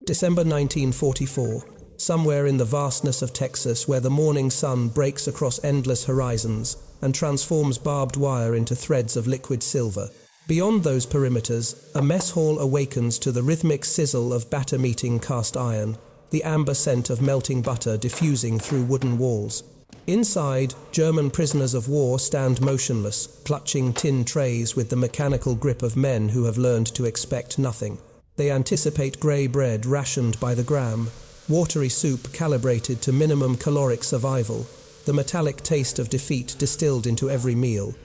December 1944. Somewhere in the vastness of Texas where the morning sun breaks across endless horizons and transforms barbed wire into threads of liquid silver. Beyond those perimeters, a mess hall awakens to the rhythmic sizzle of batter-meeting cast iron, the amber scent of melting butter diffusing through wooden walls. Inside, German prisoners of war stand motionless, clutching tin trays with the mechanical grip of men who have learned to expect nothing. They anticipate grey bread rationed by the gram, watery soup calibrated to minimum caloric survival, the metallic taste of defeat distilled into every meal.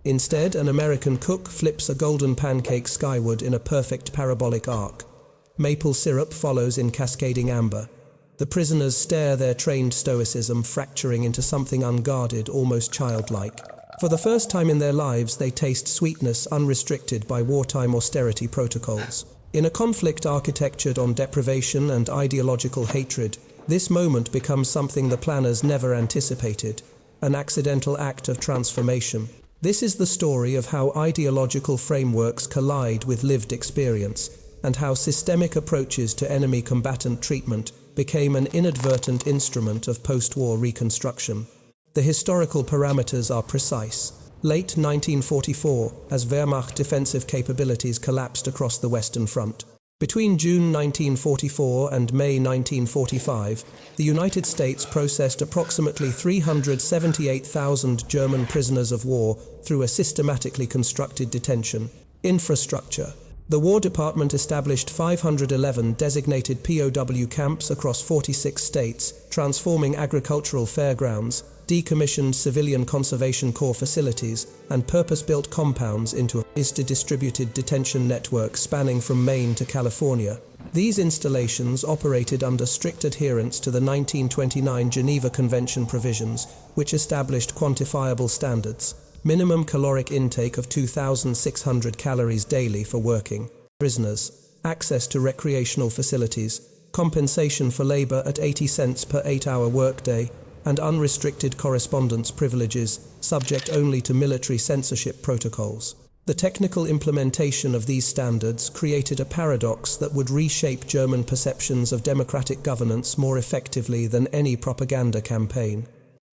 Instead, an American cook flips a golden pancake skyward in a perfect parabolic arc. Maple syrup follows in cascading amber. The prisoners stare, their trained stoicism fracturing into something unguarded, almost childlike. For the first time in their lives, they taste sweetness unrestricted by wartime austerity protocols. In a conflict architectured on deprivation and ideological hatred, this moment becomes something the planners never anticipated, an accidental act of transformation. This is the story of how ideological frameworks collide with lived experience, and how systemic approaches to enemy combatant treatment became an inadvertent instrument of post-war reconstruction. The historical parameters are precise. Late 1944, as Wehrmacht defensive capabilities collapsed across the Western Front. Between June 1944 and May 1945, the United States processed approximately 378,000 German prisoners of war through a systematically constructed detention. Infrastructure. The War Department established 511 designated POW camps across 46 states, transforming agricultural fairgrounds, decommissioned civilian conservation corps facilities, and purpose-built compounds into a distributed detention network spanning from Maine to California. These installations operated under strict adherence to the 1929 Geneva Convention provisions, which established quantifiable standards. Minimum caloric intake of 2,600 calories daily for working prisoners, access to recreational facilities, compensation for labor at 80 cents per 8-hour workday, and unrestricted correspondence privileges, subject only to military censorship protocols. The technical implementation of these standards created a paradox that would reshape German perceptions of democratic governance more effectively than any propaganda campaign.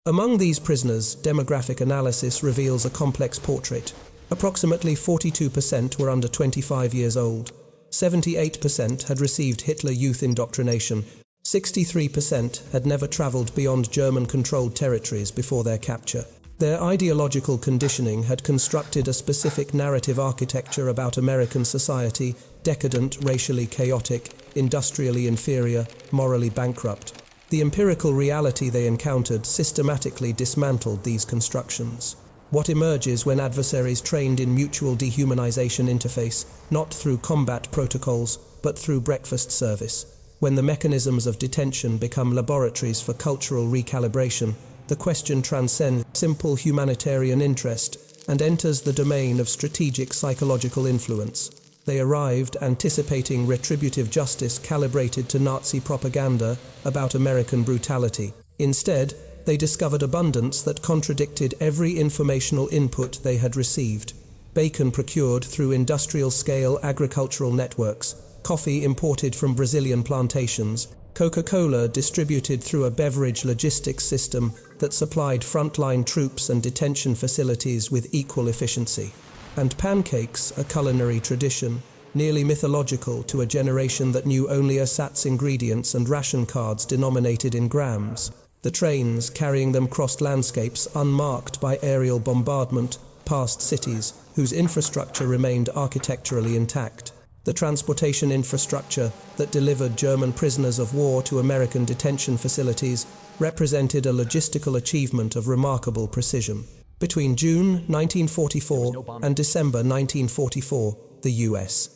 Among these prisoners, demographic analysis reveals a complex portrait. Approximately 42% were under 25 years old. 78% had received Hitler Youth indoctrination. 63% had never traveled beyond German-controlled territories before their capture. Their ideological conditioning had constructed a specific narrative architecture about American society: decadent, racially chaotic, industrially inferior, morally bankrupt. The empirical reality they encountered systematically dismantled these constructions. What emerges when adversaries trained in mutual dehumanization interface, not through combat protocols, but through breakfast service? When the mechanisms of detention become laboratories for cultural recalibration, the question transcends simple humanitarian interest and enters the domain of strategic psychological influence. They arrived anticipating retributive justice calibrated to Nazi propaganda about American brutality. Instead, they discovered abundance that contradicted every informational input they had received. Bacon procured through industrial-scale agricultural networks, coffee imported from Brazilian plantations, Coca-Cola distributed through a beverage logistics system that supplied frontline troops and detention facilities with equal efficiency. And pancakes, a culinary tradition, nearly mythological to a generation that knew only ersatz ingredients and ration cards denominated in grams. The trains carrying them crossed landscapes unmarked by aerial bombardment, past cities whose infrastructure remained architecturally intact. The transportation infrastructure that delivered German prisoners of war to American detention facilities represented a logistical achievement of remarkable precision. Between June 1944 and December 1944, the U.S.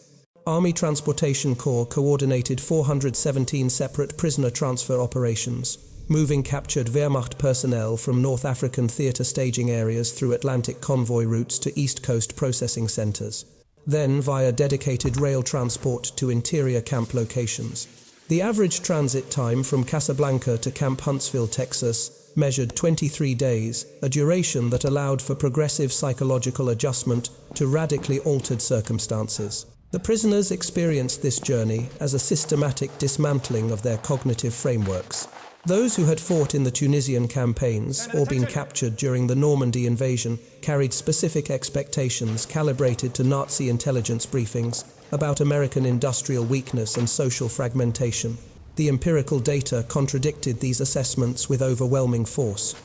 Army Transportation Corps coordinated 417 separate prisoner transfer operations, moving captured Wehrmacht personnel from North African theater staging areas through Atlantic convoy routes to East Coast processing centers, then via dedicated rail transport to interior camp locations. The average transit time from Casablanca to Camp Huntsville, Texas, measured 23 days, a duration that allowed for progressive psychological adjustment to radically altered circumstances. The prisoners experienced this journey as a systematic dismantling of their cognitive frameworks. Those who had fought in the Tunisian campaigns or been captured during the Normandy invasion carried specific expectations calibrated to Nazi intelligence briefings about American industrial weakness and social fragmentation. The empirical data contradicted these assessments with overwhelming force.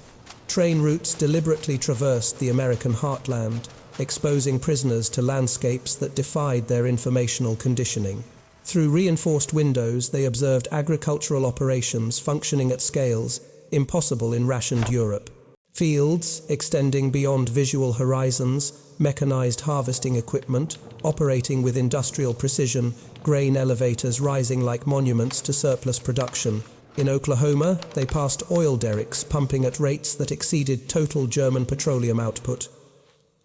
Train routes deliberately traversed the American heartland, exposing prisoners to landscapes that defied their informational conditioning. Through reinforced windows, they observed agricultural operations functioning at scales impossible in rationed Europe. Fields extending beyond visual horizons, mechanized harvesting equipment operating with industrial precision, grain elevators rising like monuments to surplus production. In Oklahoma, they passed oil derricks pumping at rates that exceeded total German petroleum output.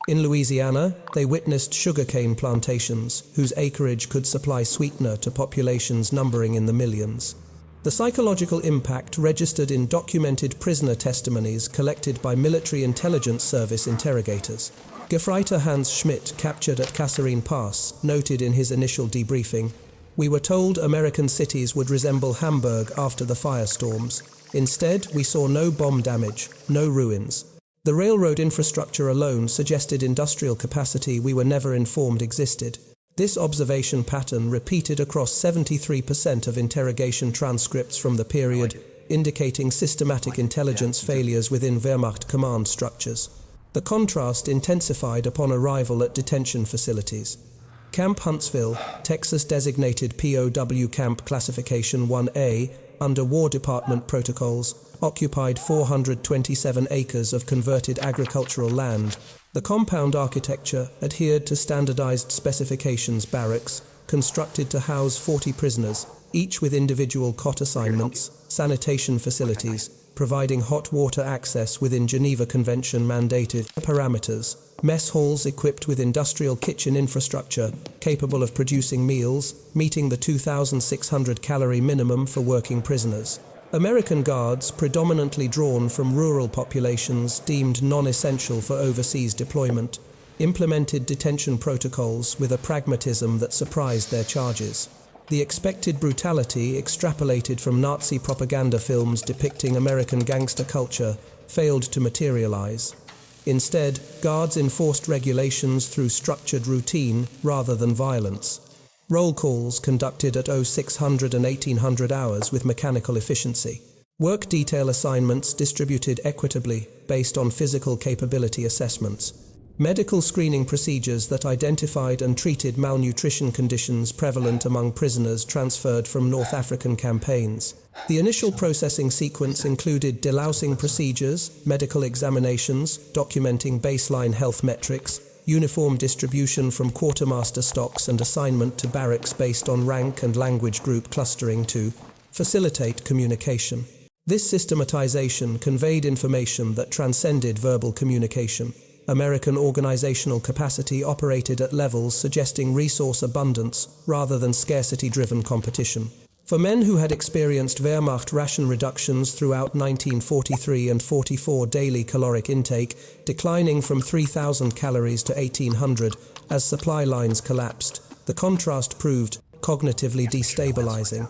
In Louisiana, they witnessed sugarcane plantations whose acreage could supply sweetener to populations numbering in the millions. The psychological impact registered in documented prisoner testimonies collected by military intelligence service interrogators. Gefreiter Hans Schmidt, captured at Kasserine Pass, noted in his initial debriefing, "We were told American cities would resemble Hamburg after the firestorms. Instead, we saw no bomb damage, no ruins. The railroad infrastructure alone suggested industrial capacity we were never informed existed." This observation pattern repeated across 73% of interrogation transcripts from the period, indicating systematic intelligence failures within Wehrmacht command structures. The contrast intensified upon arrival at detention facilities. Camp Huntsville, Texas designated POW Camp Classification 1A, under War Department protocols, occupied 427 acres of converted agricultural land. The compound architecture adhered to standardized specifications barracks, constructed to house 40 prisoners, each with individual cot assignments, sanitation facilities, providing hot water access within Geneva Convention mandated parameters, mess halls equipped with industrial kitchen infrastructure capable of producing meals, meeting the 2,600 calorie minimum for working prisoners. American guards, predominantly drawn from rural populations deemed non-essential for overseas deployment, implemented detention protocols with a pragmatism that surprised their charges. The expected brutality extrapolated from Nazi propaganda films depicting American gangster culture failed to materialize. Instead, guards enforced regulations through structured routine rather than violence. Roll calls conducted at 0600 and 1800 hours with mechanical efficiency. Work detail assignments distributed equitably based on physical capability assessments. Medical screening procedures that identified and treated malnutrition conditions prevalent among prisoners transferred from North African campaigns. The initial processing sequence included delousing procedures, medical examinations, documenting baseline health metrics, uniform distribution from quartermaster stocks and assignment to barracks based on rank and language group clustering to facilitate communication. This systematization conveyed information that transcended verbal communication. American organizational capacity operated at levels suggesting resource abundance rather than scarcity-driven competition. For men who had experienced Wehrmacht ration reductions throughout 1943 and 44 daily caloric intake, declining from 3,000 calories to 1,800 as supply lines collapsed, the contrast proved cognitively destabilizing.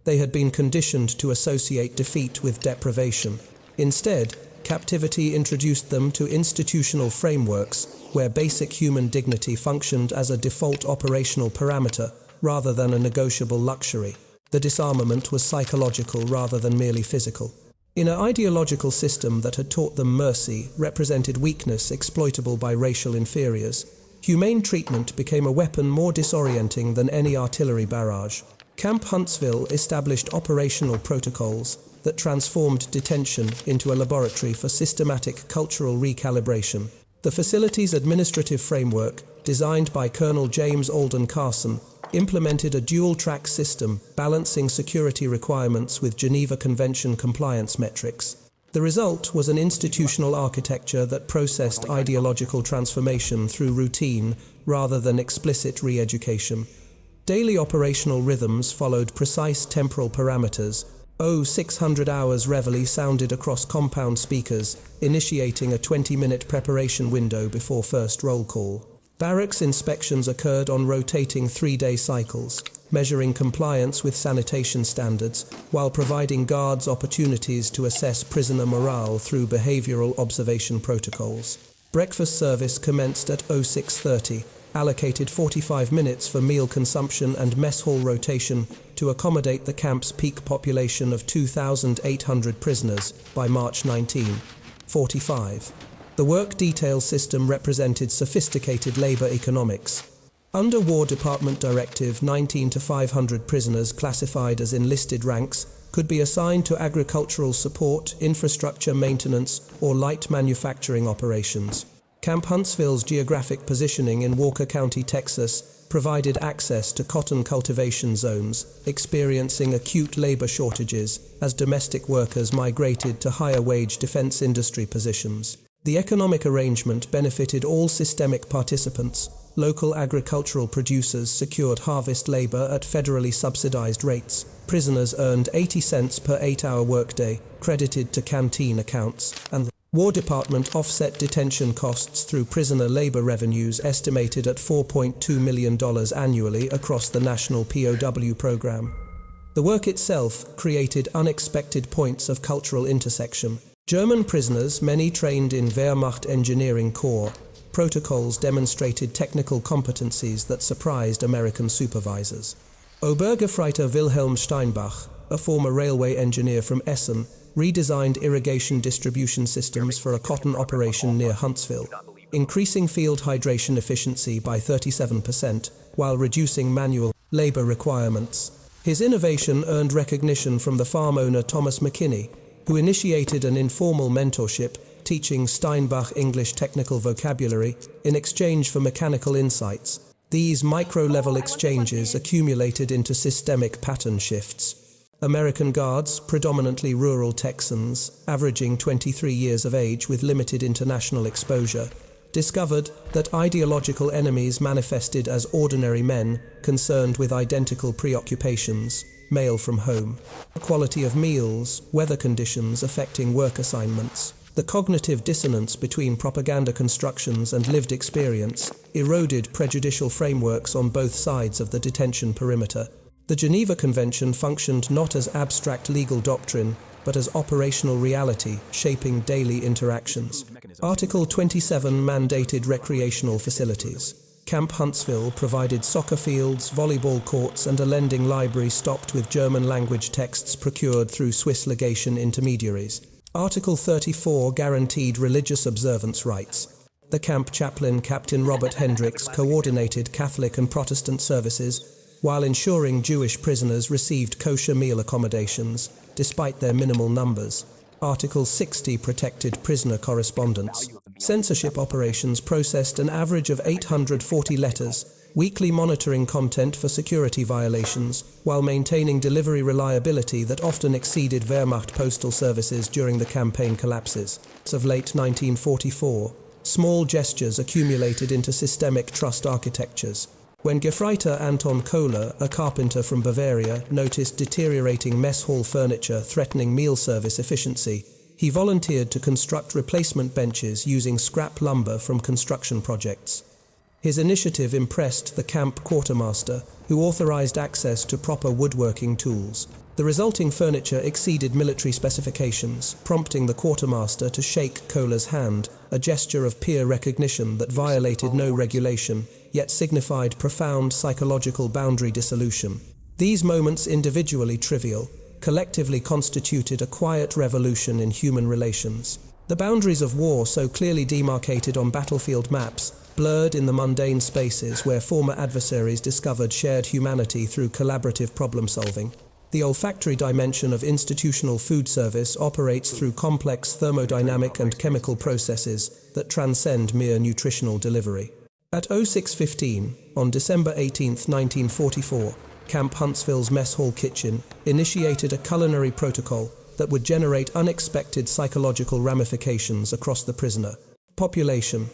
They had been conditioned to associate defeat with deprivation. Instead, captivity introduced them to institutional frameworks where basic human dignity functioned as a default operational parameter rather than a negotiable luxury. The disarmament was psychological rather than merely physical. In an ideological system that had taught them mercy represented weakness exploitable by racial inferiors, humane treatment became a weapon more disorienting than any artillery barrage. Camp Huntsville established operational protocols that transformed detention into a laboratory for systematic cultural recalibration. The facility's administrative framework, designed by Colonel James Alden Carson, implemented a dual-track system balancing security requirements with Geneva Convention compliance metrics. The result was an institutional architecture that processed ideological transformation through routine rather than explicit re-education. Daily operational rhythms followed precise temporal parameters. 0600 hours reveille sounded across compound speakers, initiating a 20-minute preparation window before first roll call. Barracks inspections occurred on rotating 3-day cycles, measuring compliance with sanitation standards, while providing guards opportunities to assess prisoner morale through behavioral observation protocols. Breakfast service commenced at 06:30, allocated 45 minutes for meal consumption and mess hall rotation to accommodate the camp's peak population of 2,800 prisoners by March 1945. The work detail system represented sophisticated labor economics. Under War Department Directive 19-500 prisoners classified as enlisted ranks could be assigned to agricultural support, infrastructure maintenance, or light manufacturing operations. Camp Huntsville's geographic positioning in Walker County, Texas, provided access to cotton cultivation zones, experiencing acute labor shortages as domestic workers migrated to higher-wage defense industry positions. The economic arrangement benefited all systemic participants. Local agricultural producers secured harvest labor at federally subsidized rates. Prisoners earned 80 cents per 8-hour workday, credited to canteen accounts, and the War Department offset detention costs through prisoner labor revenues estimated at $4.2 million annually across the national POW program. The work itself created unexpected points of cultural intersection. German prisoners, many trained in Wehrmacht Engineering Corps, protocols demonstrated technical competencies that surprised American supervisors. Obergefreiter Wilhelm Steinbach, a former railway engineer from Essen, redesigned irrigation distribution systems for a cotton operation near Huntsville, increasing field hydration efficiency by 37% while reducing manual labor requirements. His innovation earned recognition from the farm owner Thomas McKinney, who initiated an informal mentorship, teaching Steinbach English technical vocabulary in exchange for mechanical insights. These micro-level exchanges accumulated into systemic pattern shifts. American guards, predominantly rural Texans, averaging 23 years of age with limited international exposure, discovered that ideological enemies manifested as ordinary men concerned with identical preoccupations, mail from home, quality of meals, weather conditions affecting work assignments. The cognitive dissonance between propaganda constructions and lived experience eroded prejudicial frameworks on both sides of the detention perimeter. The Geneva Convention functioned not as abstract legal doctrine, but as operational reality, shaping daily interactions. Article 27 mandated recreational facilities. Camp Huntsville provided soccer fields, volleyball courts, and a lending library stocked with German-language texts procured through Swiss legation intermediaries. Article 34 guaranteed religious observance rights. The camp chaplain, Captain Robert Hendricks, coordinated Catholic and Protestant services, while ensuring Jewish prisoners received kosher meal accommodations, despite their minimal numbers. Article 60 protected prisoner correspondence. Censorship operations processed an average of 840 letters, weekly monitoring content for security violations, while maintaining delivery reliability that often exceeded Wehrmacht postal services during the campaign collapses. As of late 1944, small gestures accumulated into systemic trust architectures. When Gefreiter Anton Kohler, a carpenter from Bavaria, noticed deteriorating mess hall furniture threatening meal service efficiency, he volunteered to construct replacement benches using scrap lumber from construction projects. His initiative impressed the camp quartermaster, who authorized access to proper woodworking tools. The resulting furniture exceeded military specifications, prompting the quartermaster to shake Kohler's hand, a gesture of peer recognition that violated no regulation, yet signified profound psychological boundary dissolution. These moments, individually trivial, collectively constituted a quiet revolution in human relations. The boundaries of war, so clearly demarcated on battlefield maps, blurred in the mundane spaces where former adversaries discovered shared humanity through collaborative problem-solving. The olfactory dimension of institutional food service operates through complex thermodynamic and chemical processes that transcend mere nutritional delivery. At 06:15, on December 18, 1944, Camp Huntsville's mess hall kitchen initiated a culinary protocol that would generate unexpected psychological ramifications across the prisoner population.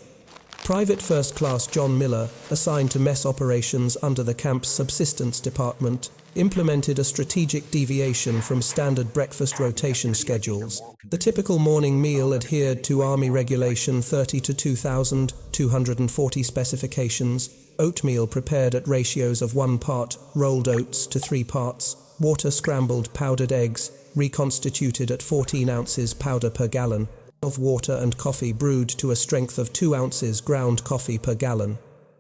Private First Class John Miller, assigned to mess operations under the camp's subsistence department, implemented a strategic deviation from standard breakfast rotation schedules. The typical morning meal adhered to Army Regulation 30 to 2240 specifications, oatmeal prepared at ratios of 1 part, rolled oats to 3 parts, water scrambled powdered eggs, reconstituted at 14 ounces powder per gallon, of water and coffee brewed to a strength of 2 ounces ground coffee per gallon.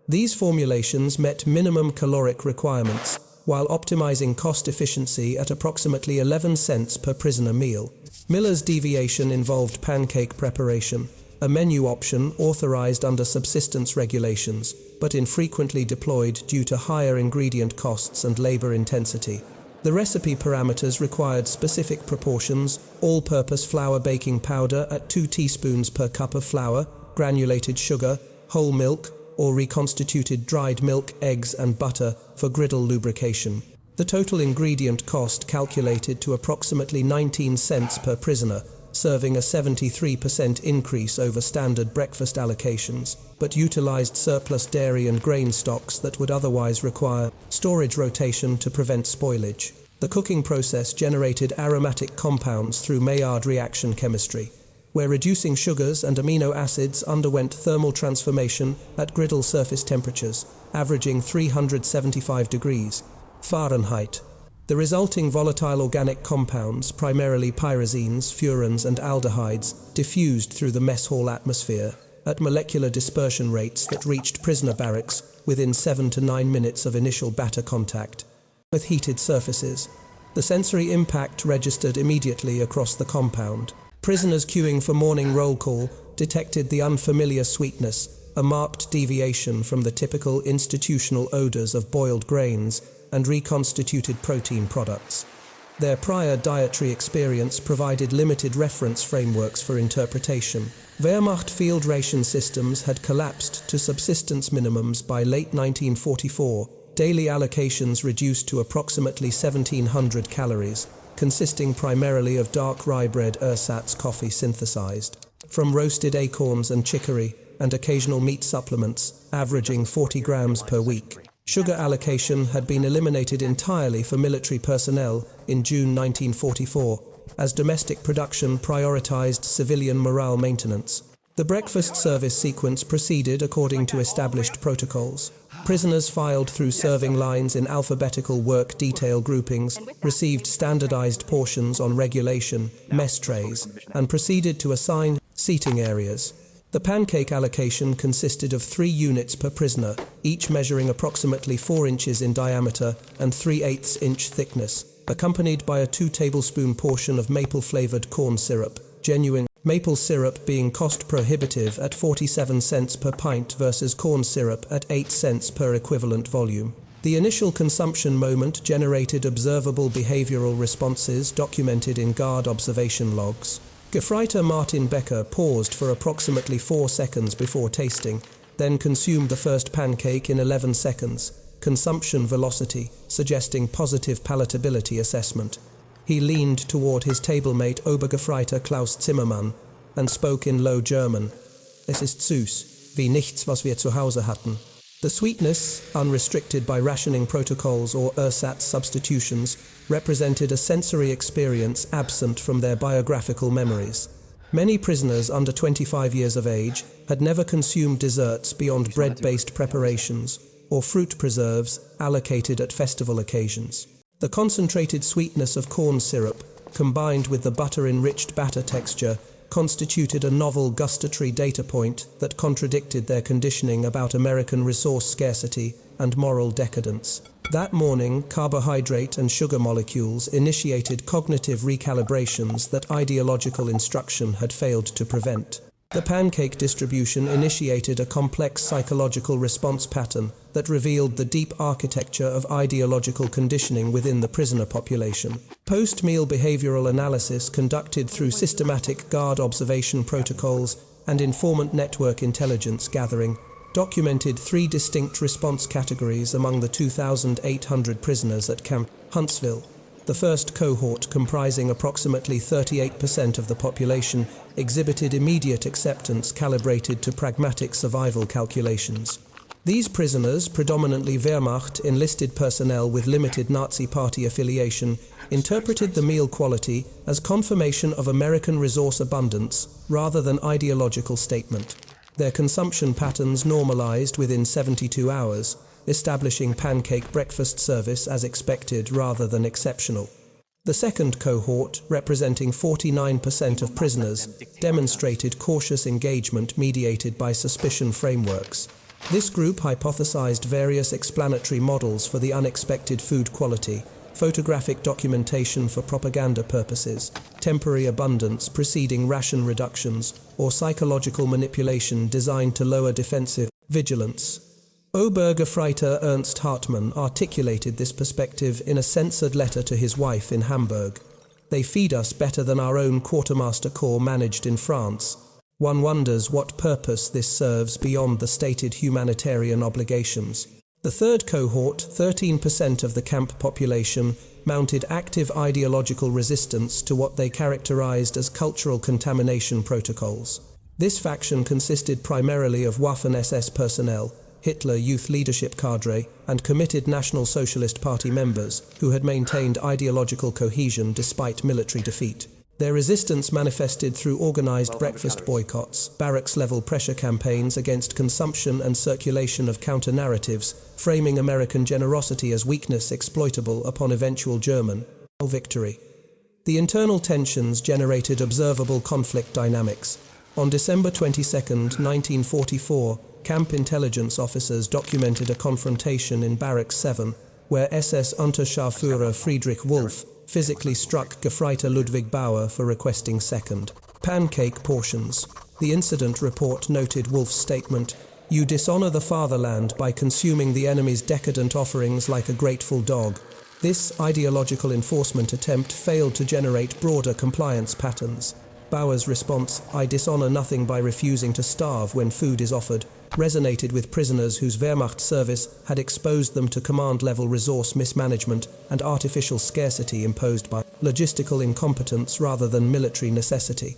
These formulations met minimum caloric requirements, while optimizing cost efficiency at approximately 11 cents per prisoner meal. Miller's deviation involved pancake preparation, a menu option authorized under subsistence regulations, but infrequently deployed due to higher ingredient costs and labor intensity. The recipe parameters required specific proportions: all-purpose flour baking powder at 2 teaspoons per cup of flour, granulated sugar, whole milk, or reconstituted dried milk, eggs and butter for griddle lubrication. The total ingredient cost calculated to approximately 19 cents per prisoner, serving a 73% increase over standard breakfast allocations, but utilized surplus dairy and grain stocks that would otherwise require storage rotation to prevent spoilage. The cooking process generated aromatic compounds through Maillard reaction chemistry, where reducing sugars and amino acids underwent thermal transformation at griddle surface temperatures, averaging 375 degrees Fahrenheit. The resulting volatile organic compounds, primarily pyrazines, furans and aldehydes, diffused through the mess hall atmosphere at molecular dispersion rates that reached prisoner barracks within 7 to 9 minutes of initial batter contact with heated surfaces. The sensory impact registered immediately across the compound. Prisoners queuing for morning roll call detected the unfamiliar sweetness, a marked deviation from the typical institutional odors of boiled grains and reconstituted protein products. Their prior dietary experience provided limited reference frameworks for interpretation. Wehrmacht field ration systems had collapsed to subsistence minimums by late 1944, daily allocations reduced to approximately 1,700 calories, consisting primarily of dark rye bread ersatz coffee synthesized from roasted acorns and chicory, and occasional meat supplements, averaging 40 grams per week. Sugar allocation had been eliminated entirely for military personnel in June 1944, as domestic production prioritized civilian morale maintenance. The breakfast service sequence proceeded according to established protocols. Prisoners filed through serving lines in alphabetical work detail groupings, received standardized portions on regulation, mess trays, and proceeded to assigned seating areas. The pancake allocation consisted of 3 units per prisoner, each measuring approximately 4 inches in diameter and 3/8 inch thickness, accompanied by a 2 tablespoon portion of maple-flavored corn syrup, genuine maple syrup being cost prohibitive at 47 cents per pint versus corn syrup at 8 cents per equivalent volume. The initial consumption moment generated observable behavioral responses documented in guard observation logs. Gefreiter Martin Becker paused for approximately 4 seconds before tasting, then consumed the first pancake in 11 seconds, consumption velocity suggesting positive palatability assessment. He leaned toward his tablemate Obergefreiter Klaus Zimmermann and spoke in Low German. Es ist süß, wie nichts, was wir zu Hause hatten. The sweetness, unrestricted by rationing protocols or ersatz substitutions, represented a sensory experience absent from their biographical memories. Many prisoners under 25 years of age had never consumed desserts beyond bread-based preparations or fruit preserves allocated at festival occasions. The concentrated sweetness of corn syrup, combined with the butter-enriched batter texture, constituted a novel gustatory data point that contradicted their conditioning about American resource scarcity and moral decadence. That morning, carbohydrate and sugar molecules initiated cognitive recalibrations that ideological instruction had failed to prevent. The pancake distribution initiated a complex psychological response pattern that revealed the deep architecture of ideological conditioning within the prisoner population. Post-meal behavioral analysis conducted through systematic guard observation protocols and informant network intelligence gathering documented 3 distinct response categories among the 2,800 prisoners at Camp Huntsville. The first cohort, comprising approximately 38% of the population, exhibited immediate acceptance calibrated to pragmatic survival calculations. These prisoners, predominantly Wehrmacht enlisted personnel with limited Nazi Party affiliation, interpreted the meal quality as confirmation of American resource abundance rather than ideological statement. Their consumption patterns normalized within 72 hours, establishing pancake breakfast service as expected rather than exceptional. The second cohort, representing 49% of prisoners, demonstrated cautious engagement mediated by suspicion frameworks. This group hypothesized various explanatory models for the unexpected food quality, photographic documentation for propaganda purposes, temporary abundance preceding ration reductions, or psychological manipulation designed to lower defensive vigilance. Obergefreiter Ernst Hartmann articulated this perspective in a censored letter to his wife in Hamburg. They feed us better than our own quartermaster corps managed in France. One wonders what purpose this serves beyond the stated humanitarian obligations. The third cohort, 13% of the camp population, mounted active ideological resistance to what they characterized as cultural contamination protocols. This faction consisted primarily of Waffen-SS personnel, Hitler Youth Leadership cadre, and committed National Socialist Party members who had maintained ideological cohesion despite military defeat. Their resistance manifested through organized breakfast boycotts, barracks-level pressure campaigns against consumption and circulation of counter-narratives, framing American generosity as weakness exploitable upon eventual German victory. The internal tensions generated observable conflict dynamics. On December 22, 1944, camp intelligence officers documented a confrontation in Barracks 7, where SS Unterscharführer Friedrich Wolf physically struck Gefreiter Ludwig Bauer for requesting second pancake portions. The incident report noted Wolf's statement, "You dishonor the fatherland by consuming the enemy's decadent offerings like a grateful dog." This ideological enforcement attempt failed to generate broader compliance patterns. Bauer's response, "I dishonor nothing by refusing to starve when food is offered," resonated with prisoners whose Wehrmacht service had exposed them to command-level resource mismanagement and artificial scarcity imposed by logistical incompetence rather than military necessity.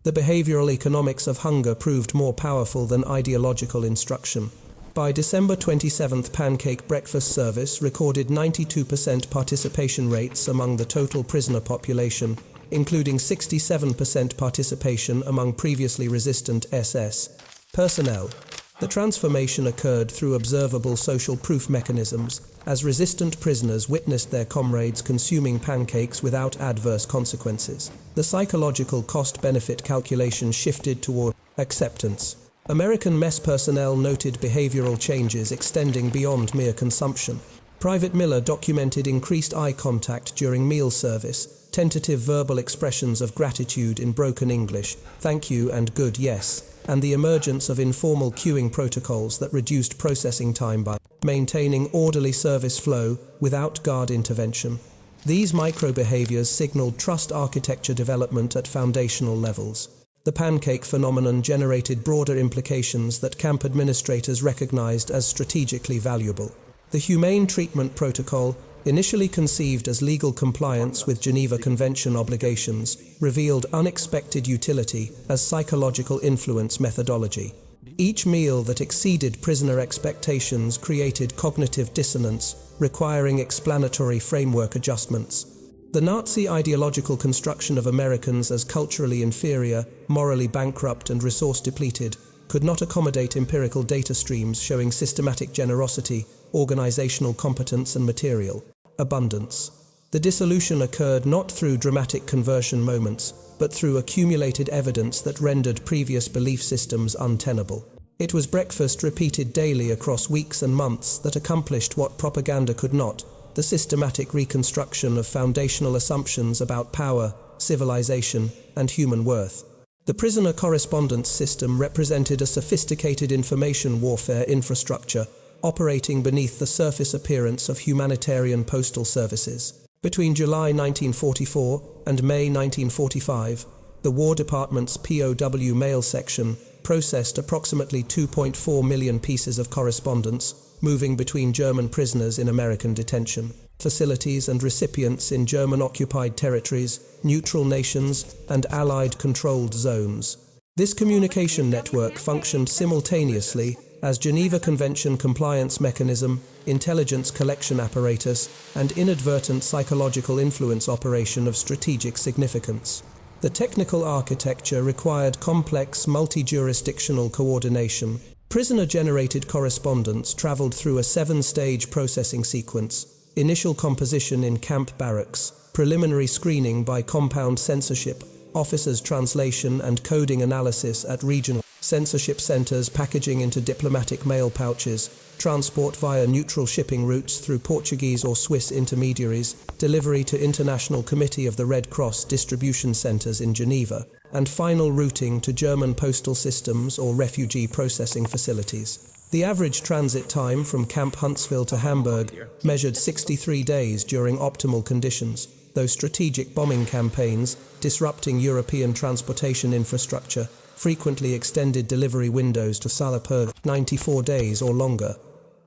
The behavioral economics of hunger proved more powerful than ideological instruction. By December 27th, pancake breakfast service recorded 92% participation rates among the total prisoner population, including 67% participation among previously resistant SS personnel. The transformation occurred through observable social proof mechanisms, as resistant prisoners witnessed their comrades consuming pancakes without adverse consequences. The psychological cost-benefit calculation shifted toward acceptance. American mess personnel noted behavioral changes extending beyond mere consumption. Private Miller documented increased eye contact during meal service, tentative verbal expressions of gratitude in broken English, "thank you" and "good yes," and the emergence of informal queuing protocols that reduced processing time by maintaining orderly service flow without guard intervention. These micro-behaviors signaled trust architecture development at foundational levels. The pancake phenomenon generated broader implications that camp administrators recognized as strategically valuable. The Humane Treatment Protocol, initially conceived as legal compliance with Geneva Convention obligations, revealed unexpected utility as psychological influence methodology. Each meal that exceeded prisoner expectations created cognitive dissonance, requiring explanatory framework adjustments. The Nazi ideological construction of Americans as culturally inferior, morally bankrupt, and resource-depleted could not accommodate empirical data streams showing systematic generosity, organizational competence, and material abundance. The dissolution occurred not through dramatic conversion moments, but through accumulated evidence that rendered previous belief systems untenable. It was breakfast repeated daily across weeks and months that accomplished what propaganda could not: the systematic reconstruction of foundational assumptions about power, civilization, and human worth. The prisoner correspondence system represented a sophisticated information warfare infrastructure operating beneath the surface appearance of humanitarian postal services. Between July 1944 and May 1945, the War Department's POW mail section processed approximately 2.4 million pieces of correspondence, moving between German prisoners in American detention. facilities and recipients in German-occupied territories, neutral nations, and Allied-controlled zones. This communication network functioned simultaneously as Geneva Convention compliance mechanism, intelligence collection apparatus, and inadvertent psychological influence operation of strategic significance. The technical architecture required complex multi-jurisdictional coordination. Prisoner-generated correspondence traveled through a 7-stage processing sequence: initial composition in camp barracks, preliminary screening by compound censorship, officers' translation and coding analysis at regional censorship centers, packaging into diplomatic mail pouches, transport via neutral shipping routes through Portuguese or Swiss intermediaries, delivery to International Committee of the Red Cross distribution centers in Geneva, and final routing to German postal systems or refugee processing facilities. The average transit time from Camp Huntsville to Hamburg measured 63 days during optimal conditions, though strategic bombing campaigns, disrupting European transportation infrastructure, frequently extended delivery windows to Salzburg 94 days or longer.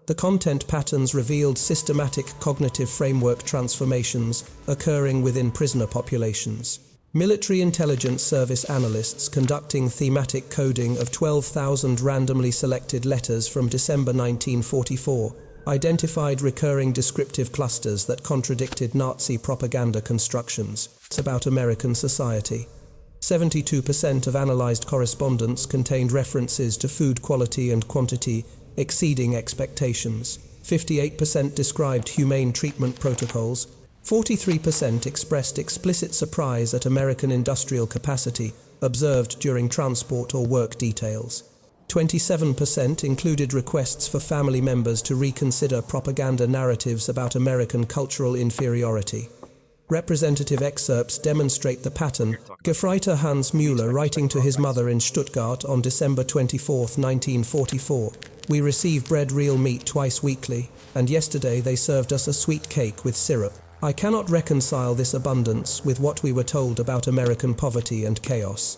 The content patterns revealed systematic cognitive framework transformations occurring within prisoner populations. Military Intelligence Service analysts conducting thematic coding of 12,000 randomly selected letters from December 1944 identified recurring descriptive clusters that contradicted Nazi propaganda constructions about American society. 72% of analyzed correspondence contained references to food quality and quantity exceeding expectations. 58% described humane treatment protocols. 43% expressed explicit surprise at American industrial capacity observed during transport or work details. 27% included requests for family members to reconsider propaganda narratives about American cultural inferiority. Representative excerpts demonstrate the pattern. Gefreiter Hans Müller writing to his mother in Stuttgart on December 24, 1944, "We receive bread real meat twice weekly, and yesterday they served us a sweet cake with syrup. I cannot reconcile this abundance with what we were told about American poverty and chaos.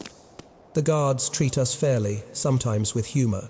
The guards treat us fairly, sometimes with humor.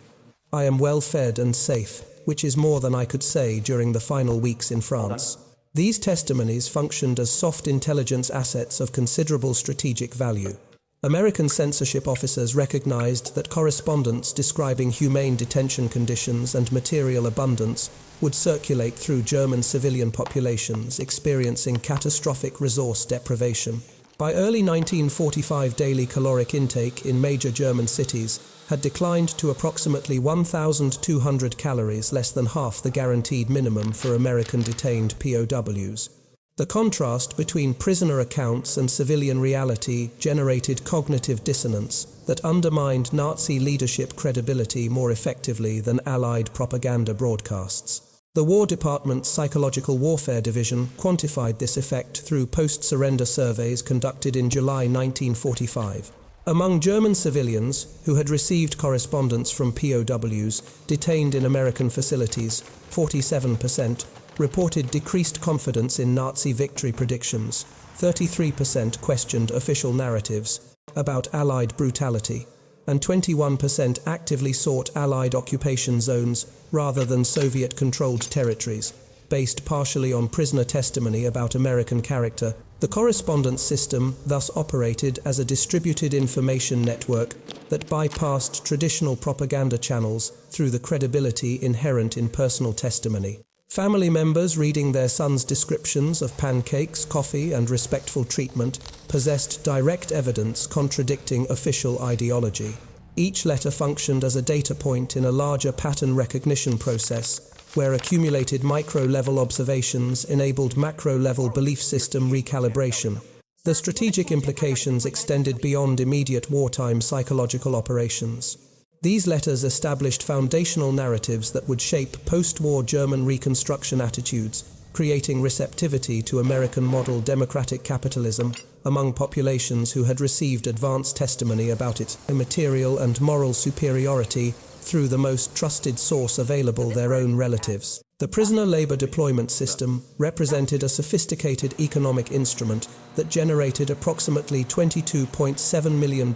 I am well fed and safe, which is more than I could say during the final weeks in France." These testimonies functioned as soft intelligence assets of considerable strategic value. American censorship officers recognized that correspondence describing humane detention conditions and material abundance would circulate through German civilian populations experiencing catastrophic resource deprivation. By early 1945, daily caloric intake in major German cities had declined to approximately 1,200 calories, less than half the guaranteed minimum for American detained POWs. The contrast between prisoner accounts and civilian reality generated cognitive dissonance that undermined Nazi leadership credibility more effectively than Allied propaganda broadcasts. The War Department's Psychological Warfare Division quantified this effect through post-surrender surveys conducted in July 1945. Among German civilians who had received correspondence from POWs detained in American facilities, 47% reported decreased confidence in Nazi victory predictions. 33% questioned official narratives about Allied brutality, and 21% actively sought Allied occupation zones rather than Soviet-controlled territories, based partially on prisoner testimony about American character. The correspondence system thus operated as a distributed information network that bypassed traditional propaganda channels through the credibility inherent in personal testimony. Family members reading their sons' descriptions of pancakes, coffee, and respectful treatment possessed direct evidence contradicting official ideology. Each letter functioned as a data point in a larger pattern recognition process, where accumulated micro-level observations enabled macro-level belief system recalibration. The strategic implications extended beyond immediate wartime psychological operations. These letters established foundational narratives that would shape post-war German Reconstruction attitudes, creating receptivity to American model democratic capitalism among populations who had received advanced testimony about its material and moral superiority through the most trusted source available, their own relatives. The prisoner labor deployment system represented a sophisticated economic instrument that generated approximately $22.7 million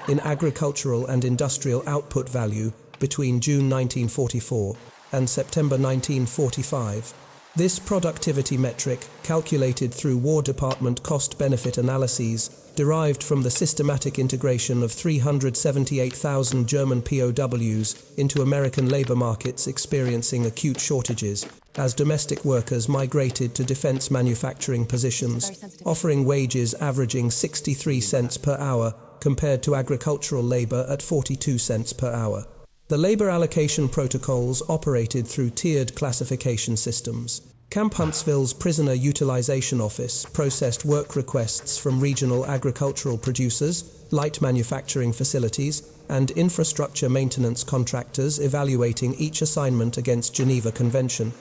in agricultural and industrial output value between June 1944 and September 1945. This productivity metric, calculated through War Department cost-benefit analyses, derived from the systematic integration of 378,000 German POWs into American labor markets experiencing acute shortages, as domestic workers migrated to defense manufacturing positions, offering wages averaging 63 cents per hour compared to agricultural labor at 42 cents per hour. The labor allocation protocols operated through tiered classification systems. Camp Huntsville's Prisoner Utilization Office processed work requests from regional agricultural producers, light manufacturing facilities, and infrastructure maintenance contractors, evaluating each assignment against Geneva Convention,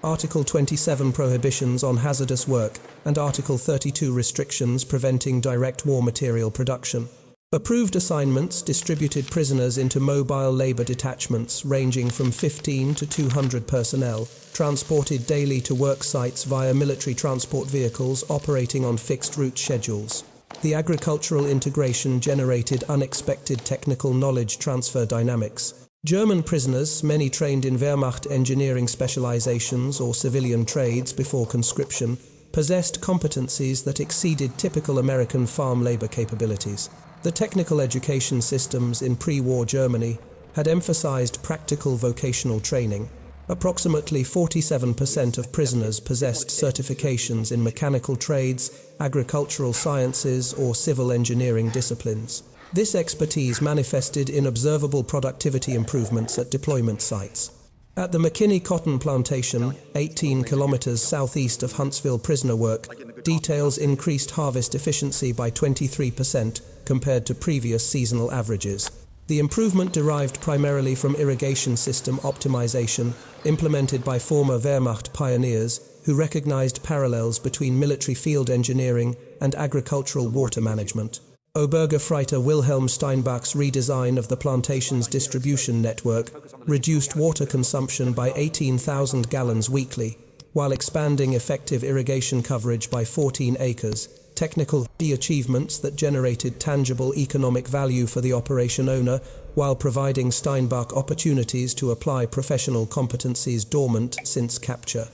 Article 27 prohibitions on hazardous work, and Article 32 restrictions preventing direct war material production. Approved assignments distributed prisoners into mobile labor detachments ranging from 15 to 200 personnel, transported daily to work sites via military transport vehicles operating on fixed route schedules. The agricultural integration generated unexpected technical knowledge transfer dynamics. German prisoners, many trained in Wehrmacht engineering specializations or civilian trades before conscription, possessed competencies that exceeded typical American farm labor capabilities. The technical education systems in pre-war Germany had emphasized practical vocational training. Approximately 47% of prisoners possessed certifications in mechanical trades, agricultural sciences, or civil engineering disciplines. This expertise manifested in observable productivity improvements at deployment sites. At the McKinney Cotton Plantation, 18 kilometers southeast of Huntsville prisoner work, details increased harvest efficiency by 23% compared to previous seasonal averages. The improvement derived primarily from irrigation system optimization implemented by former Wehrmacht pioneers who recognized parallels between military field engineering and agricultural water management. Obergefreiter Wilhelm Steinbach's redesign of the plantation's distribution network reduced water consumption by 18,000 gallons weekly, while expanding effective irrigation coverage by 14 acres. Technical achievements that generated tangible economic value for the operation owner, while providing Steinbach opportunities to apply professional competencies dormant since capture.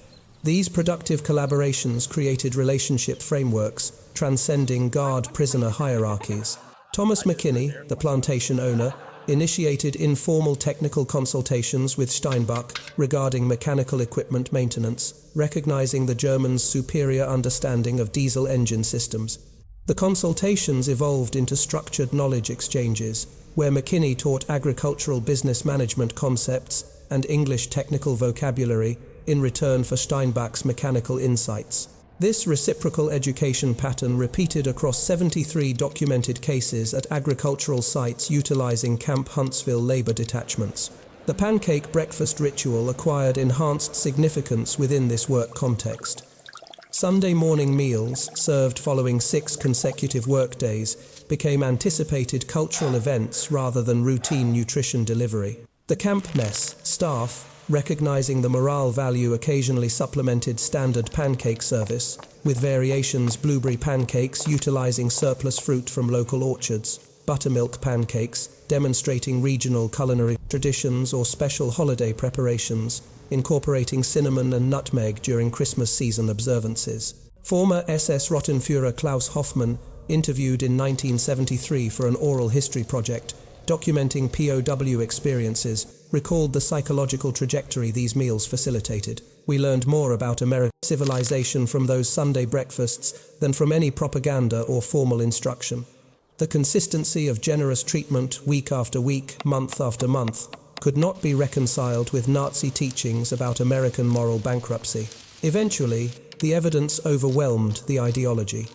These productive collaborations created relationship frameworks transcending guard-prisoner hierarchies. Thomas McKinney, the plantation owner, initiated informal technical consultations with Steinbach regarding mechanical equipment maintenance, recognizing the Germans' superior understanding of diesel engine systems. The consultations evolved into structured knowledge exchanges, where McKinney taught agricultural business management concepts and English technical vocabulary in return for Steinbach's mechanical insights. This reciprocal education pattern repeated across 73 documented cases at agricultural sites utilizing Camp Huntsville labor detachments. The pancake breakfast ritual acquired enhanced significance within this work context. Sunday morning meals, served following 6 consecutive workdays, became anticipated cultural events rather than routine nutrition delivery. The camp mess staff, recognizing the morale value, occasionally supplemented standard pancake service, with variations blueberry pancakes utilizing surplus fruit from local orchards, buttermilk pancakes, demonstrating regional culinary traditions, or special holiday preparations, incorporating cinnamon and nutmeg during Christmas season observances. Former SS Rottenführer Klaus Hoffmann, interviewed in 1973 for an oral history project, documenting POW experiences, recalled the psychological trajectory these meals facilitated. We learned more about American civilization from those Sunday breakfasts than from any propaganda or formal instruction. The consistency of generous treatment week after week, month after month, could not be reconciled with Nazi teachings about American moral bankruptcy. Eventually, the evidence overwhelmed the ideology.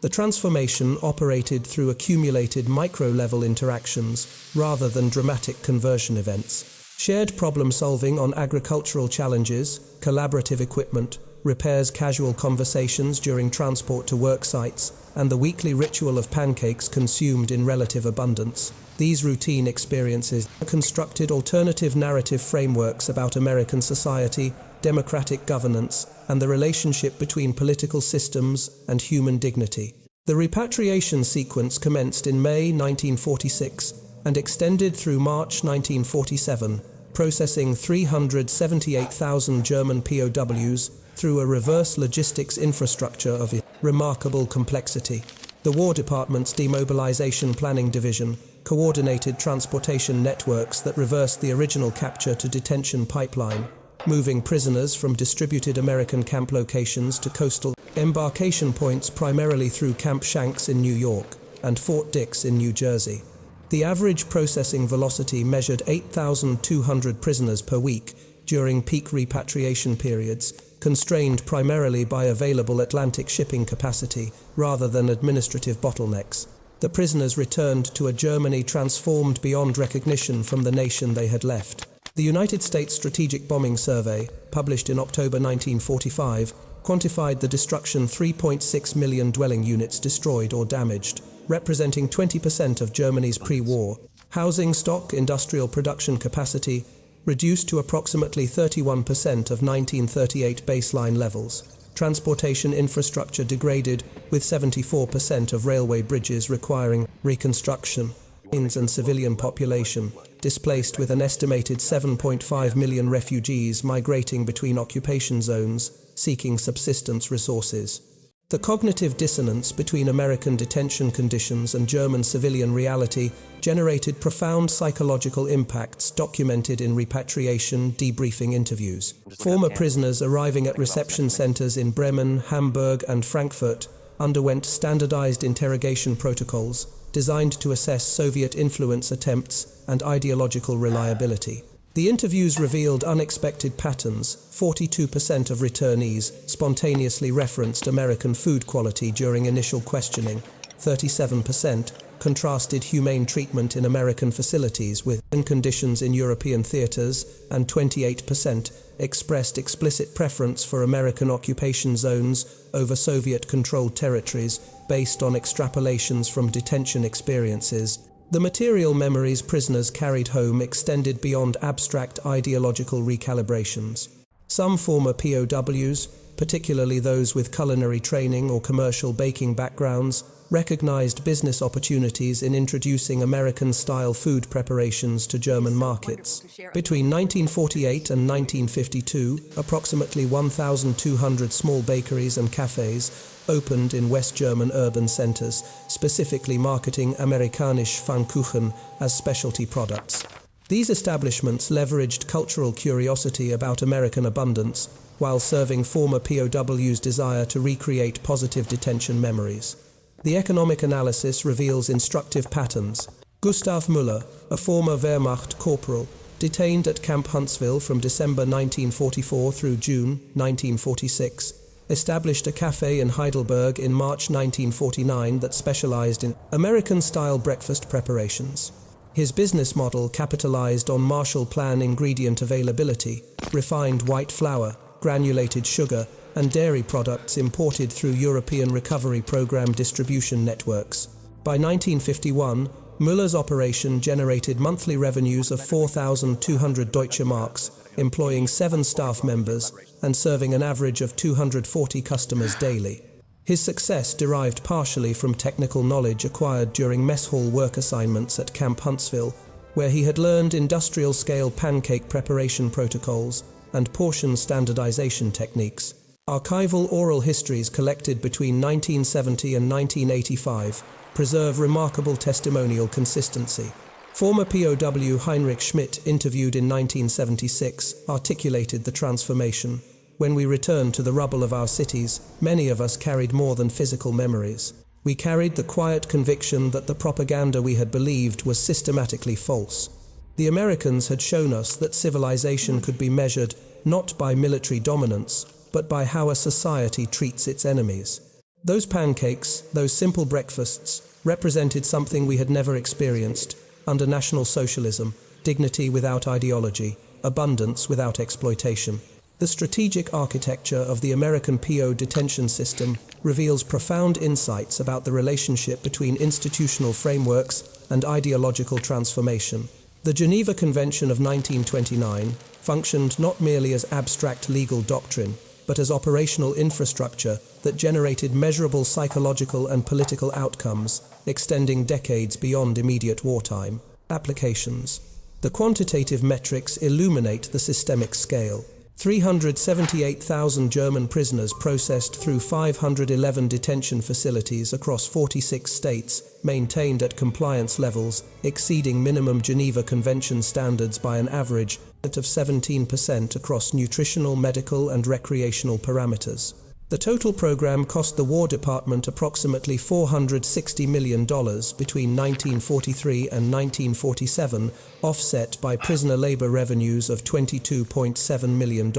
The transformation operated through accumulated micro-level interactions rather than dramatic conversion events. Shared problem-solving on agricultural challenges, collaborative equipment, repairs, casual conversations during transport to work sites, and the weekly ritual of pancakes consumed in relative abundance. These routine experiences constructed alternative narrative frameworks about American society, democratic governance, and the relationship between political systems and human dignity. The repatriation sequence commenced in May 1946 and extended through March 1947, processing 378,000 German POWs, through a reverse logistics infrastructure of remarkable complexity. The War Department's Demobilization Planning Division coordinated transportation networks that reversed the original capture to detention pipeline, moving prisoners from distributed American camp locations to coastal embarkation points primarily through Camp Shanks in New York and Fort Dix in New Jersey. The average processing velocity measured 8,200 prisoners per week during peak repatriation periods, constrained primarily by available Atlantic shipping capacity rather than administrative bottlenecks. The prisoners returned to a Germany transformed beyond recognition from the nation they had left. The United States Strategic Bombing Survey, published in October 1945, quantified the destruction 3.6 million dwelling units destroyed or damaged, representing 20% of Germany's pre-war. Housing stock, industrial production capacity, reduced to approximately 31% of 1938 baseline levels. Transportation infrastructure degraded, with 74% of railway bridges requiring reconstruction. And civilian population displaced, with an estimated 7.5 million refugees migrating between occupation zones, seeking subsistence resources. The cognitive dissonance between American detention conditions and German civilian reality generated profound psychological impacts documented in repatriation debriefing interviews. Former prisoners arriving at reception centers in Bremen, Hamburg, and Frankfurt underwent standardized interrogation protocols designed to assess Soviet influence attempts and ideological reliability. The interviews revealed unexpected patterns. 42% of returnees spontaneously referenced American food quality during initial questioning. 37% contrasted humane treatment in American facilities with conditions in European theaters, and 28% expressed explicit preference for American occupation zones over Soviet-controlled territories based on extrapolations from detention experiences. The material memories prisoners carried home extended beyond abstract ideological recalibrations. Some former POWs, particularly those with culinary training or commercial baking backgrounds, recognized business opportunities in introducing American-style food preparations to German markets. Between 1948 and 1952, approximately 1,200 small bakeries and cafes opened in West German urban centers, specifically marketing Amerikanisch Pfannkuchen as specialty products. These establishments leveraged cultural curiosity about American abundance while serving former POWs' desire to recreate positive detention memories. The economic analysis reveals instructive patterns. Gustav Müller, a former Wehrmacht corporal, detained at Camp Huntsville from December 1944 through June 1946, established a cafe in Heidelberg in March 1949 that specialized in American-style breakfast preparations. His business model capitalized on Marshall Plan ingredient availability, refined white flour, granulated sugar, and dairy products imported through European Recovery Program distribution networks. By 1951, Müller's operation generated monthly revenues of 4,200 Deutsche Marks, employing 7 staff members and serving an average of 240 customers daily. His success derived partially from technical knowledge acquired during mess hall work assignments at Camp Huntsville, where he had learned industrial-scale pancake preparation protocols and portion standardization techniques. Archival oral histories collected between 1970 and 1985 preserve remarkable testimonial consistency. Former POW Heinrich Schmidt, interviewed in 1976, articulated the transformation. When we returned to the rubble of our cities, many of us carried more than physical memories. We carried the quiet conviction that the propaganda we had believed was systematically false. The Americans had shown us that civilization could be measured not by military dominance, but by how a society treats its enemies. Those pancakes, those simple breakfasts, represented something we had never experienced under National Socialism: dignity without ideology, abundance without exploitation. The strategic architecture of the American PO detention system reveals profound insights about the relationship between institutional frameworks and ideological transformation. The Geneva Convention of 1929 functioned not merely as abstract legal doctrine, but as operational infrastructure that generated measurable psychological and political outcomes, extending decades beyond immediate wartime. Applications. The quantitative metrics illuminate the systemic scale. 378,000 German prisoners processed through 511 detention facilities across 46 states, maintained at compliance levels exceeding minimum Geneva Convention standards by an average of 17% across nutritional, medical, and recreational parameters. The total program cost the War Department approximately $460 million between 1943 and 1947, offset by prisoner labor revenues of $22.7 million,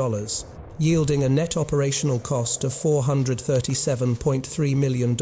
yielding a net operational cost of $437.3 million,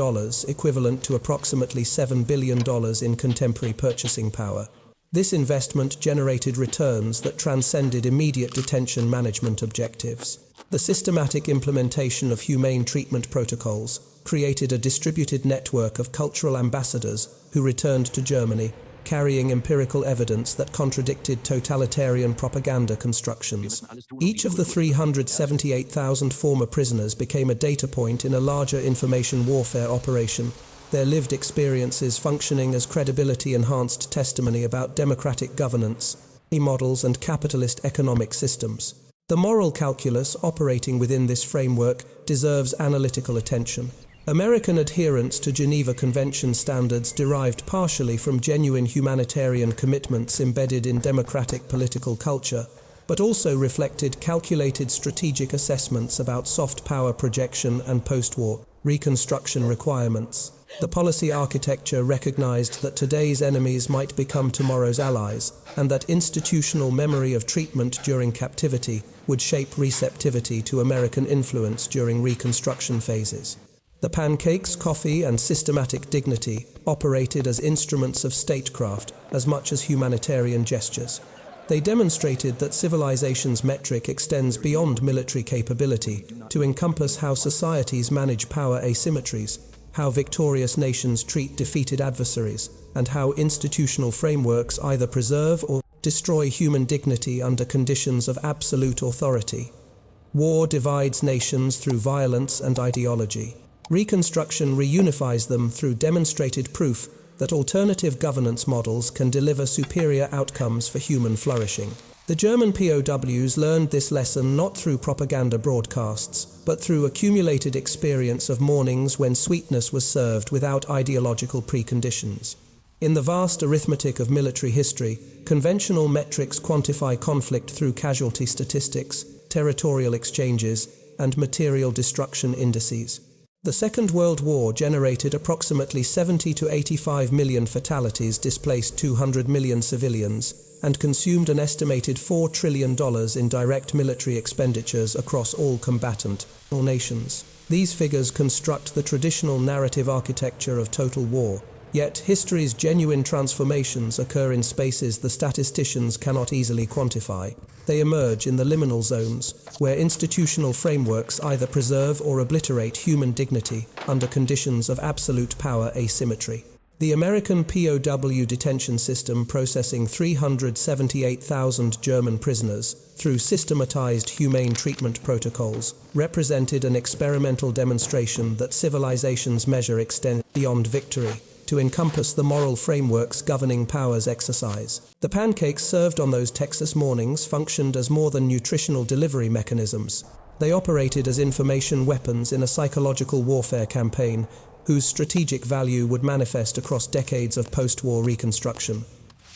equivalent to approximately $7 billion in contemporary purchasing power. This investment generated returns that transcended immediate detention management objectives. The systematic implementation of humane treatment protocols created a distributed network of cultural ambassadors who returned to Germany, carrying empirical evidence that contradicted totalitarian propaganda constructions. Each of the 378,000 former prisoners became a data point in a larger information warfare operation, their lived experiences functioning as credibility-enhanced testimony about democratic governance, models, and capitalist economic systems. The moral calculus operating within this framework deserves analytical attention. American adherence to Geneva Convention standards derived partially from genuine humanitarian commitments embedded in democratic political culture, but also reflected calculated strategic assessments about soft power projection and post-war reconstruction requirements. The policy architecture recognized that today's enemies might become tomorrow's allies, and that institutional memory of treatment during captivity would shape receptivity to American influence during Reconstruction phases. The Pancakes, coffee, and systematic dignity operated as instruments of statecraft as much as humanitarian gestures. They demonstrated that civilization's metric extends beyond military capability to encompass how societies manage power asymmetries, how victorious nations treat defeated adversaries, and how institutional frameworks either preserve or destroy human dignity under conditions of absolute authority. War divides nations through violence and ideology. Reconstruction reunifies them through demonstrated proof that alternative governance models can deliver superior outcomes for human flourishing. The German POWs learned this lesson not through propaganda broadcasts, but through accumulated experience of mornings when sweetness was served without ideological preconditions. In the vast arithmetic of military history, conventional metrics quantify conflict through casualty statistics, territorial exchanges, and material destruction indices. The Second World War generated approximately 70 to 85 million fatalities, displaced 200 million civilians, and consumed an estimated $4 trillion in direct military expenditures across all combatant nations. These figures construct the traditional narrative architecture of total war, yet history's genuine transformations occur in spaces the statisticians cannot easily quantify. They emerge in the liminal zones, where institutional frameworks either preserve or obliterate human dignity under conditions of absolute power asymmetry. The American POW detention system, processing 378,000 German prisoners through systematized humane treatment protocols, represented an experimental demonstration that civilization's measure extends beyond victory to encompass the moral frameworks governing power's exercise. The pancakes served on those Texas mornings functioned as more than nutritional delivery mechanisms. They operated as information weapons in a psychological warfare campaign whose strategic value would manifest across decades of post-war reconstruction.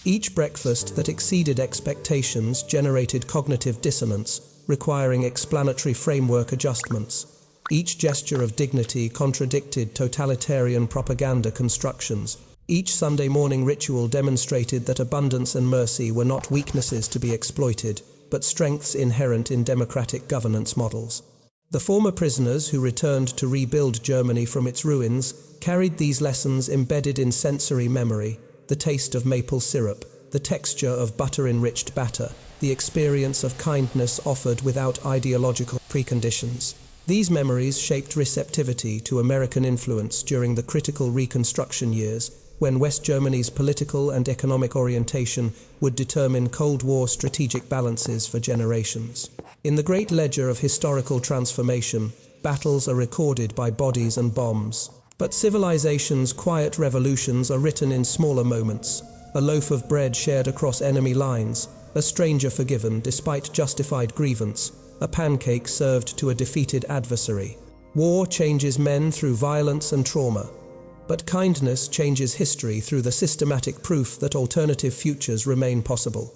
Each breakfast that exceeded expectations generated cognitive dissonance, requiring explanatory framework adjustments. Each gesture of dignity contradicted totalitarian propaganda constructions. Each Sunday morning ritual demonstrated that abundance and mercy were not weaknesses to be exploited, but strengths inherent in democratic governance models. The former prisoners who returned to rebuild Germany from its ruins carried these lessons embedded in sensory memory: the taste of maple syrup, the texture of butter-enriched batter, the experience of kindness offered without ideological preconditions. These memories shaped receptivity to American influence during the critical Reconstruction years, when West Germany's political and economic orientation would determine Cold War strategic balances for generations. In the great ledger of historical transformation, battles are recorded by bodies and bombs. But civilization's quiet revolutions are written in smaller moments: a loaf of bread shared across enemy lines, a stranger forgiven despite justified grievance, a pancake served to a defeated adversary. War changes men through violence and trauma, but kindness changes history through the systematic proof that alternative futures remain possible.